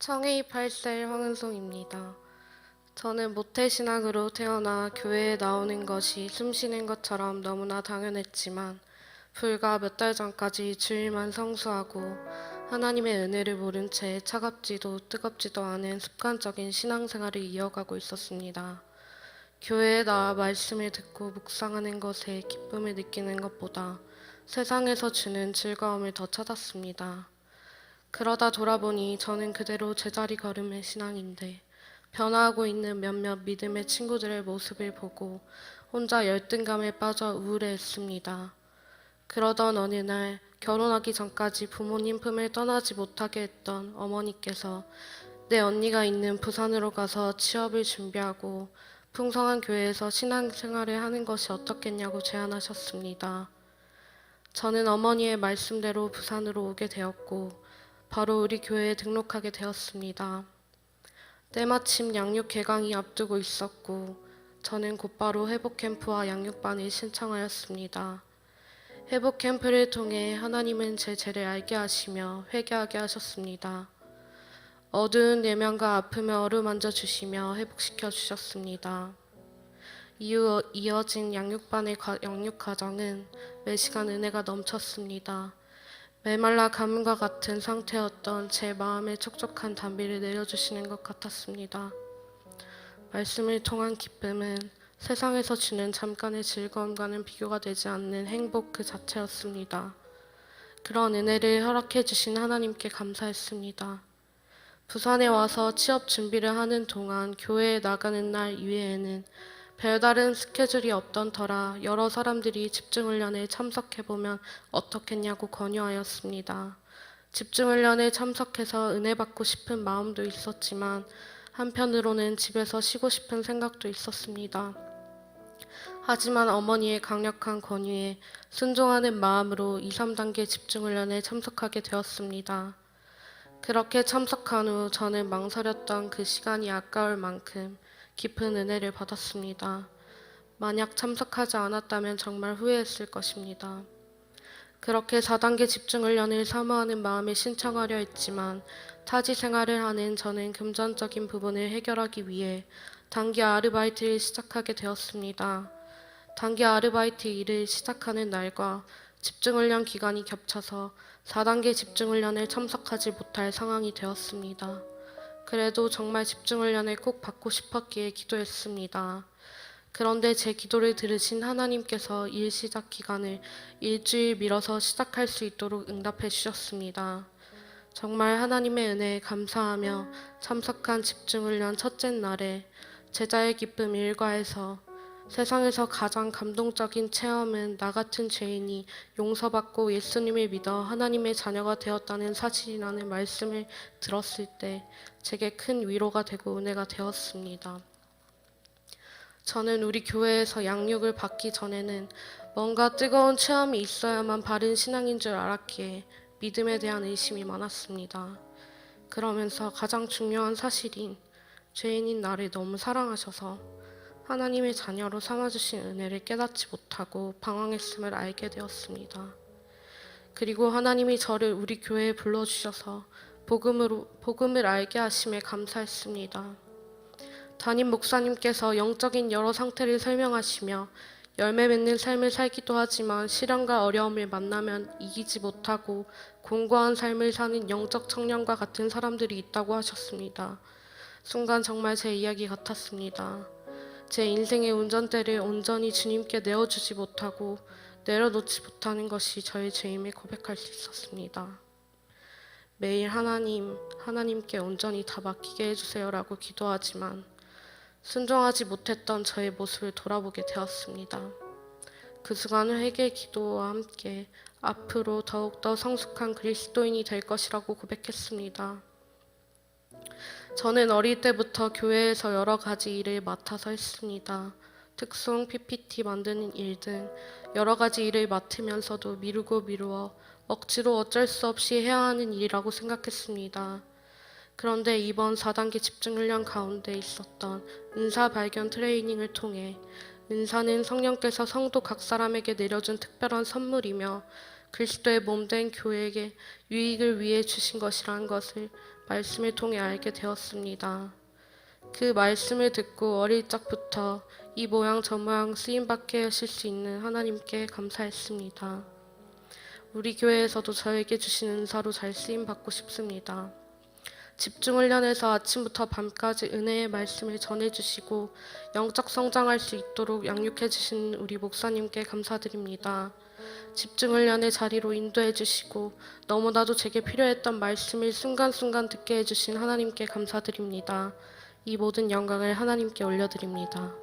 청해입 8세 황은송입니다. 저는 모태신앙으로 태어나 교회에 나오는 것이 숨쉬는 것처럼 너무나 당연했지만 불과 몇 달 전까지 주일만 성수하고 하나님의 은혜를 모른 채 차갑지도 뜨겁지도 않은 습관적인 신앙생활을 이어가고 있었습니다. 교회에 나와 말씀을 듣고 묵상하는 것에 기쁨을 느끼는 것보다 세상에서 주는 즐거움을 더 찾았습니다. 그러다 돌아보니 저는 그대로 제자리 걸음의 신앙인데 변화하고 있는 몇몇 믿음의 친구들의 모습을 보고 혼자 열등감에 빠져 우울해했습니다. 그러던 어느 날 결혼하기 전까지 부모님 품을 떠나지 못하게 했던 어머니께서 내 언니가 있는 부산으로 가서 취업을 준비하고 풍성한 교회에서 신앙생활을 하는 것이 어떻겠냐고 제안하셨습니다. 저는 어머니의 말씀대로 부산으로 오게 되었고 바로 우리 교회에 등록하게 되었습니다. 때마침 양육 개강이 앞두고 있었고 저는 곧바로 회복 캠프와 양육반을 신청하였습니다. 회복 캠프를 통해 하나님은 제 죄를 알게 하시며 회개하게 하셨습니다. 어두운 내면과 아픔을 어루만져 주시며 회복시켜 주셨습니다. 이후 이어진 양육반의 양육 과정은 매시간 은혜가 넘쳤습니다. 메말라 가뭄과 같은 상태였던 제 마음에 촉촉한 단비를 내려주시는 것 같았습니다. 말씀을 통한 기쁨은 세상에서 주는 잠깐의 즐거움과는 비교가 되지 않는 행복 그 자체였습니다. 그런 은혜를 허락해 주신 하나님께 감사했습니다. 부산에 와서 취업 준비를 하는 동안 교회에 나가는 날 이외에는 별다른 스케줄이 없던 터라 여러 사람들이 집중훈련에 참석해보면 어떻겠냐고 권유하였습니다. 집중훈련에 참석해서 은혜 받고 싶은 마음도 있었지만 한편으로는 집에서 쉬고 싶은 생각도 있었습니다. 하지만 어머니의 강력한 권유에 순종하는 마음으로 2, 3단계 집중훈련에 참석하게 되었습니다. 그렇게 참석한 후 저는 망설였던 그 시간이 아까울 만큼 깊은 은혜를 받았습니다. 만약 참석하지 않았다면 정말 후회했을 것입니다. 그렇게 4단계 집중훈련을 사모하는 마음에 신청하려 했지만 타지 생활을 하는 저는 금전적인 부분을 해결하기 위해 단기 아르바이트를 시작하게 되었습니다. 단기 아르바이트 일을 시작하는 날과 집중훈련 기간이 겹쳐서 4단계 집중훈련에 참석하지 못할 상황이 되었습니다. 그래도 정말 집중훈련을 꼭 받고 싶었기에 기도했습니다. 그런데 제 기도를 들으신 하나님께서 일 시작 기간을 일주일 미뤄서 시작할 수 있도록 응답해 주셨습니다. 정말 하나님의 은혜에 감사하며 참석한 집중훈련 첫째 날에 제자의 기쁨 일과에서 세상에서 가장 감동적인 체험은 나 같은 죄인이 용서받고 예수님을 믿어 하나님의 자녀가 되었다는 사실이라는 말씀을 들었을 때 제게 큰 위로가 되고 은혜가 되었습니다. 저는 우리 교회에서 양육을 받기 전에는 뭔가 뜨거운 체험이 있어야만 바른 신앙인 줄 알았기에 믿음에 대한 의심이 많았습니다. 그러면서 가장 중요한 사실인 죄인인 나를 너무 사랑하셔서 하나님의 자녀로 삼아주신 은혜를 깨닫지 못하고 방황했음을 알게 되었습니다. 그리고 하나님이 저를 우리 교회에 불러주셔서 복음을 알게 하심에 감사했습니다. 담임 목사님께서 영적인 여러 상태를 설명하시며 열매 맺는 삶을 살기도 하지만 시련과 어려움을 만나면 이기지 못하고 공고한 삶을 사는 영적 청년과 같은 사람들이 있다고 하셨습니다. 순간 정말 제 이야기 같았습니다. 제 인생의 운전대를 온전히 주님께 내어주지 못하고 내려놓지 못하는 것이 저의 죄임을 고백할 수 있었습니다. 매일 하나님께 온전히 다 맡기게 해주세요라고 기도하지만 순종하지 못했던 저의 모습을 돌아보게 되었습니다. 그 순간 회개 기도와 함께 앞으로 더욱더 성숙한 그리스도인이 될 것이라고 고백했습니다. 저는 어릴 때부터 교회에서 여러 가지 일을 맡아서 했습니다. 특송, PPT 만드는 일 등 여러 가지 일을 맡으면서도 미루고 미루어 억지로 어쩔 수 없이 해야 하는 일이라고 생각했습니다. 그런데 이번 4단계 집중훈련 가운데 있었던 은사 발견 트레이닝을 통해 은사는 성령께서 성도 각 사람에게 내려준 특별한 선물이며 그리스도의 몸된 교회에게 유익을 위해 주신 것이라는 것을 말씀을 통해 알게 되었습니다. 그 말씀을 듣고 어릴 적부터 이 모양 저 모양 쓰임받게 하실 수 있는 하나님께 감사했습니다. 우리 교회에서도 저에게 주신 은사로 잘 쓰임받고 싶습니다. 집중훈련에서 아침부터 밤까지 은혜의 말씀을 전해주시고 영적 성장할 수 있도록 양육해주신 우리 목사님께 감사드립니다. 집중훈련의 자리로 인도해주시고 너무나도 제게 필요했던 말씀을 순간순간 듣게 해주신 하나님께 감사드립니다. 이 모든 영광을 하나님께 올려드립니다.